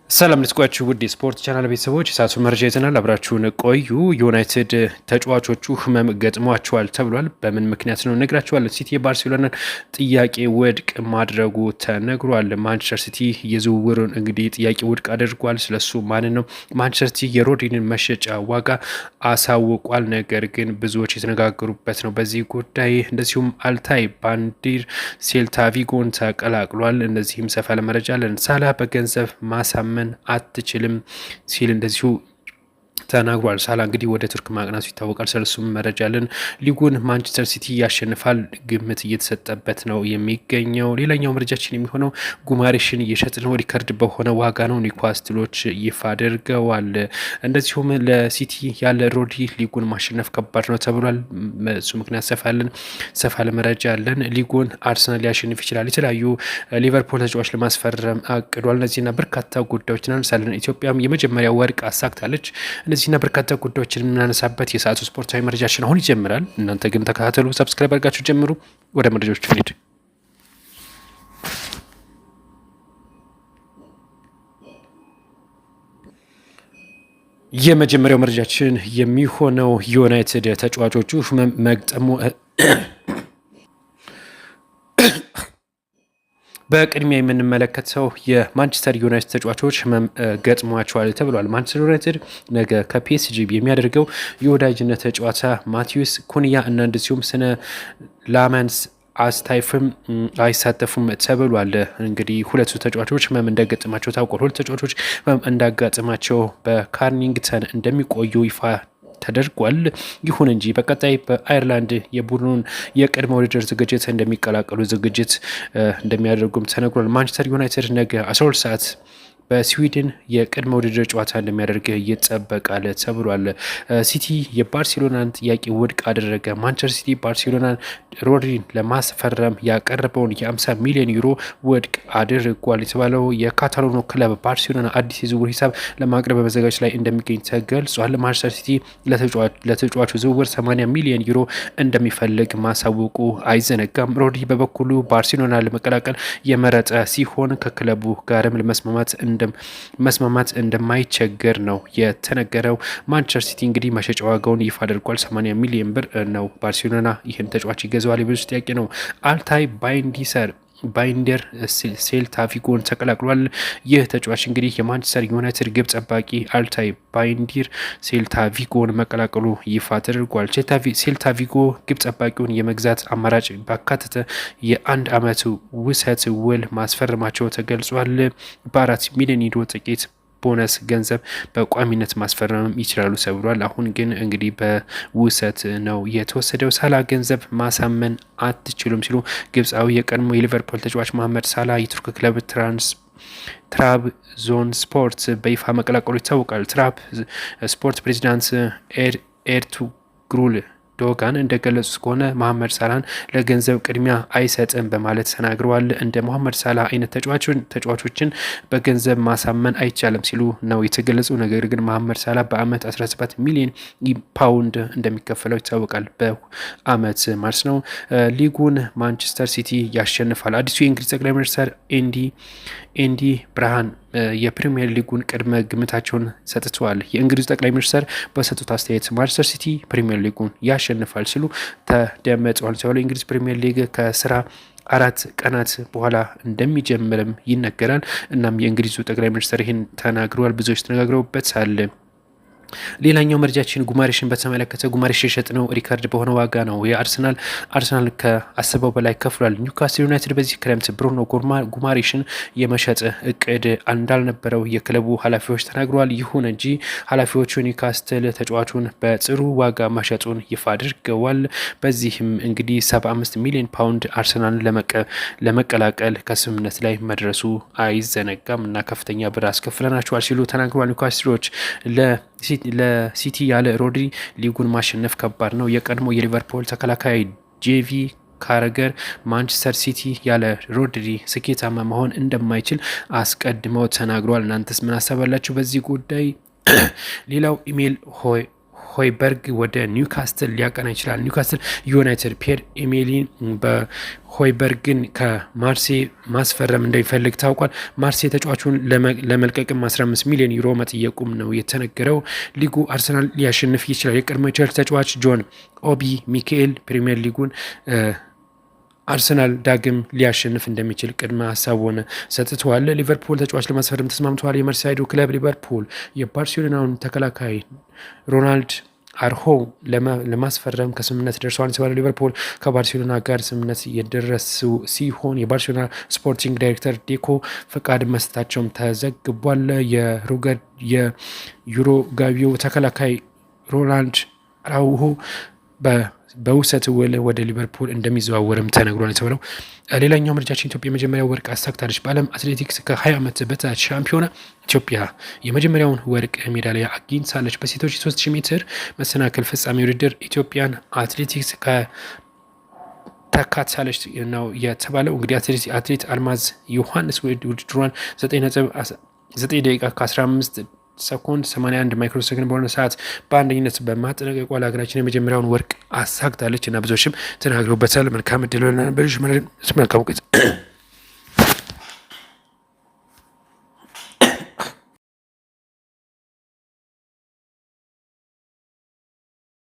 ሰላም ልትቋችሁ ውድ የስፖርት ቻናል ቤተሰቦች የሳቱ መረጃ ይዘናል። አብራችሁን ቆዩ። ዩናይትድ ተጫዋቾቹ ህመም ገጥሟቸዋል ተብሏል። በምን ምክንያት ነው ነግራችኋለን። ሲቲ የባርሴሎናን ጥያቄ ውድቅ ማድረጉ ተነግሯል። ማንቸስተር ሲቲ የዝውውሩን እንግዲህ ጥያቄ ውድቅ አድርጓል። ስለሱ ማንን ነው? ማንቸስተር ሲቲ የሮድሪን መሸጫ ዋጋ አሳውቋል። ነገር ግን ብዙዎች የተነጋገሩበት ነው በዚህ ጉዳይ። እንደዚሁም አልታይ ባንዲር ሴልታ ቪጎን ተቀላቅሏል። እነዚህም ሰፋ ለመረጃ አለን። ሳላ በገንዘብ ማሳመን አትችልም ሲል እንደዚሁ ተናግሯል። ሳላ እንግዲህ ወደ ቱርክ ማቅናቱ ይታወቃል። ስለሱም መረጃ አለን። ሊጉን ማንቸስተር ሲቲ ያሸንፋል ግምት እየተሰጠበት ነው የሚገኘው። ሌላኛው መረጃችን የሚሆነው ጉማሬሽን እየሸጥ ነው፣ ሪከርድ በሆነ ዋጋ ነው ኒውካስትሎች ይፋ አድርገዋል። እንደዚሁም ለሲቲ ያለ ሮድሪ ሊጉን ማሸነፍ ከባድ ነው ተብሏል። እሱ ምክንያት ሰፋ ለመረጃ አለን። ሊጉን አርሰናል ሊያሸንፍ ይችላል። የተለያዩ ሊቨርፑል ተጫዋች ለማስፈረም አቅዷል። እነዚህና በርካታ ጉዳዮች እናነሳለን። ኢትዮጵያም የመጀመሪያ ወርቅ አሳክታለች። እነዚህና በርካታ ጉዳዮችን የምናነሳበት የሰዓቱ ስፖርታዊ መረጃችን አሁን ይጀምራል። እናንተ ግን ተከታተሉ፣ ሰብስክራይብ አድርጋችሁ ጀምሩ። ወደ መረጃዎቹ እንሂድ። የመጀመሪያው መረጃችን የሚሆነው ዩናይትድ ተጫዋቾቹ ህመም መግጠሙ በቅድሚያ የምንመለከተው የማንቸስተር ዩናይትድ ተጫዋቾች ህመም ገጥሟቸዋል ተብሏል። ማንቸስተር ዩናይትድ ነገ ከፒኤስጂ የሚያደርገው የወዳጅነት ጨዋታ ማቲዩስ ኩንያ እና እንደዚሁም ስነ ላማንስ አስታይፍም አይሳተፉም ተብሏል። እንግዲህ ሁለቱ ተጫዋቾች ህመም እንደገጥማቸው ታውቋል። ሁለት ተጫዋቾች ህመም እንዳጋጥማቸው በካርኒንግተን እንደሚቆዩ ይፋ ተደርጓል። ይሁን እንጂ በቀጣይ በአይርላንድ የቡድኑን የቅድመ ውድድር ዝግጅት እንደሚቀላቀሉ ዝግጅት እንደሚያደርጉም ተነግሯል። ማንቸስተር ዩናይትድ ነገ 12 ሰዓት በስዊድን የቅድመ ውድድር ጨዋታ እንደሚያደርግ ይጠበቃል ተብሏል። ሲቲ የባርሴሎናን ጥያቄ ውድቅ አደረገ። ማንቸስተር ሲቲ ባርሴሎናን ሮድሪን ለማስፈረም ያቀረበውን የ50 ሚሊዮን ዩሮ ውድቅ አድርጓል የተባለው የካታሎኑ ክለብ ባርሴሎና አዲስ የዝውውር ሂሳብ ለማቅረብ በመዘጋጀት ላይ እንደሚገኝ ተገልጿል። ማንቸስተር ሲቲ ለተጫዋቹ ዝውውር 80 ሚሊዮን ዩሮ እንደሚፈልግ ማሳወቁ አይዘነጋም። ሮድሪ በበኩሉ ባርሴሎና ለመቀላቀል የመረጠ ሲሆን ከክለቡ ጋርም መስማማት እንደማይቸገር ነው የተነገረው። ማንቸስተር ሲቲ እንግዲህ መሸጫ ዋጋውን ይፋ አድርጓል። 80 ሚሊዮን ብር ነው ባርሴሎና ይህን ተጫዋች ይገዛዋል። የብዙ ጥያቄ ነው። አልታይ ባይንደር ሴልታ ቪጎን ተቀላቅሏል። ይህ ተጫዋች እንግዲህ የማንቸስተር ዩናይትድ ግብ ጠባቂ አልታይ ባይንዲር ሴልታ ቪጎን መቀላቀሉ ይፋ ተደርጓል። ሴልታ ቪጎ ግብ ጠባቂውን የመግዛት አማራጭ ባካተተ የ1 ዓመት ውሰት ውል ማስፈረማቸው ተገልጿል። በ4 ሚሊዮን ዩሮ ጥቂት ቦነስ ገንዘብ በቋሚነት ማስፈረምም ይችላሉ ተብሏል። አሁን ግን እንግዲህ በውሰት ነው የተወሰደው። ሳላ ገንዘብ ማሳመን አትችሉም ሲሉ ግብፃዊ የቀድሞ የሊቨርፑል ተጫዋች መሐመድ ሳላ የቱርክ ክለብ ትራብ ዞን ስፖርት በይፋ መቀላቀሉ ይታወቃል። ትራብ ስፖርት ፕሬዚዳንት ኤርቱግሩል ዶጋን እንደገለጹት ከሆነ መሐመድ ሳላን ለገንዘብ ቅድሚያ አይሰጥም በማለት ተናግረዋል። እንደ መሐመድ ሳላ አይነት ተጫዋቾችን በገንዘብ ማሳመን አይቻልም ሲሉ ነው የተገለጹ። ነገር ግን መሐመድ ሳላ በአመት 17 ሚሊዮን ፓውንድ እንደሚከፈለው ይታወቃል። በአመት ማለት ነው። ሊጉን ማንቸስተር ሲቲ ያሸንፋል። አዲሱ የእንግሊዝ ጠቅላይ ሚኒስትር ኤንዲ ብርሃን የፕሪሚየር ሊጉን ቅድመ ግምታቸውን ሰጥተዋል። የእንግሊዝ ጠቅላይ ሚኒስትር በሰጡት አስተያየት ማንቸስተር ሲቲ ፕሪሚየር ሊጉን ያሸንፋል ሲሉ ተደመጠዋል ተብለው የእንግሊዝ ፕሪሚየር ሊግ ከስራ 4 ቀናት በኋላ እንደሚጀምርም ይነገራል። እናም የእንግሊዙ ጠቅላይ ሚኒስትር ይህን ተናግረዋል። ብዙዎች ተነጋግረውበታል። ሌላኛው መረጃችን ጉማሬሽን በተመለከተ ጉማሬሽ የሸጥ ነው ሪካርድ በሆነ ዋጋ ነው። አርሰናል ከአስበው በላይ ከፍሏል። ኒውካስትል ዩናይትድ በዚህ ክረምት ብሩኖ ጉማሬሽን የመሸጥ እቅድ እንዳልነበረው የክለቡ ኃላፊዎች ተናግረዋል። ይሁን እንጂ ኃላፊዎቹ ኒውካስትል ተጫዋቹን በጥሩ ዋጋ መሸጡን ይፋ አድርገዋል። በዚህም እንግዲህ 75 ሚሊዮን ፓውንድ አርሰናልን ለመቀላቀል ከስምምነት ላይ መድረሱ አይዘነጋም እና ከፍተኛ ብር አስከፍለናቸዋል ሲሉ ተናግረዋል። ኒውካስትሎች ለሲቲ ያለ ሮድሪ ሊጉን ማሸነፍ ከባድ ነው። የቀድሞ የሊቨርፑል ተከላካይ ጄቪ ካረገር ማንቸስተር ሲቲ ያለ ሮድሪ ስኬታማ መሆን እንደማይችል አስቀድመው ተናግረዋል። እናንተስ ምን አሰባላችሁ በዚህ ጉዳይ? ሌላው ኢሜል ሆይበርግ ወደ ኒውካስትል ሊያቀና ይችላል። ኒውካስትል ዩናይትድ ፒየር ኤሜሊን በሆይበርግን ከማርሴ ማስፈረም እንደሚፈልግ ታውቋል። ማርሴ ተጫዋቹን ለመልቀቅም 15 ሚሊዮን ዩሮ መጠየቁም ነው የተነገረው። ሊጉ አርሰናል ሊያሸንፍ ይችላል። የቀድሞ ቼልሲ ተጫዋች ጆን ኦቢ ሚካኤል ፕሪሚየር ሊጉን አርሰናል ዳግም ሊያሸንፍ እንደሚችል ቅድመ ሀሳቡን ሰጥተዋል። ሊቨርፑል ተጫዋች ለማስፈረም ተስማምተዋል። የመርሳይዱ ክለብ ሊቨርፑል የባርሴሎናውን ተከላካይ ሮናልድ አርሆ ለማስፈረም ከስምምነት ደርሰዋል ሲባል ሊቨርፑል ከባርሴሎና ጋር ስምምነት የደረሱ ሲሆን የባርሴሎና ስፖርቲንግ ዳይሬክተር ዴኮ ፈቃድ መስጠታቸውም ተዘግቧል። የዩሮጋቢው ተከላካይ ሮናልድ አርሆ በውሰት ውል ወደ ሊቨርፑል እንደሚዘዋወርም ተነግሯል የተባለው። ሌላኛው ምርጫችን ኢትዮጵያ የመጀመሪያው ወርቅ አሳክታለች። በዓለም አትሌቲክስ ከ20 ዓመት በታች ሻምፒዮና ኢትዮጵያ የመጀመሪያውን ወርቅ ሜዳሊያ አግኝታለች። በሴቶች 3000 ሜትር መሰናክል ፍጻሜ ውድድር ኢትዮጵያን አትሌቲክስ ተካትታለች ነው የተባለው። እንግዲህ አትሌት አልማዝ ዮሐንስ ውድድሯን 9 ደቂቃ ከ15 ሰኮንድ 81 ማይክሮ ሰከንድ በሆነ ሰዓት በአንደኝነት በማጠናቀቋ ለሀገራችን የመጀመሪያውን ወርቅ አሳክታለች እና ብዙዎችም ተናግረውበታል። መልካም እድል መልካም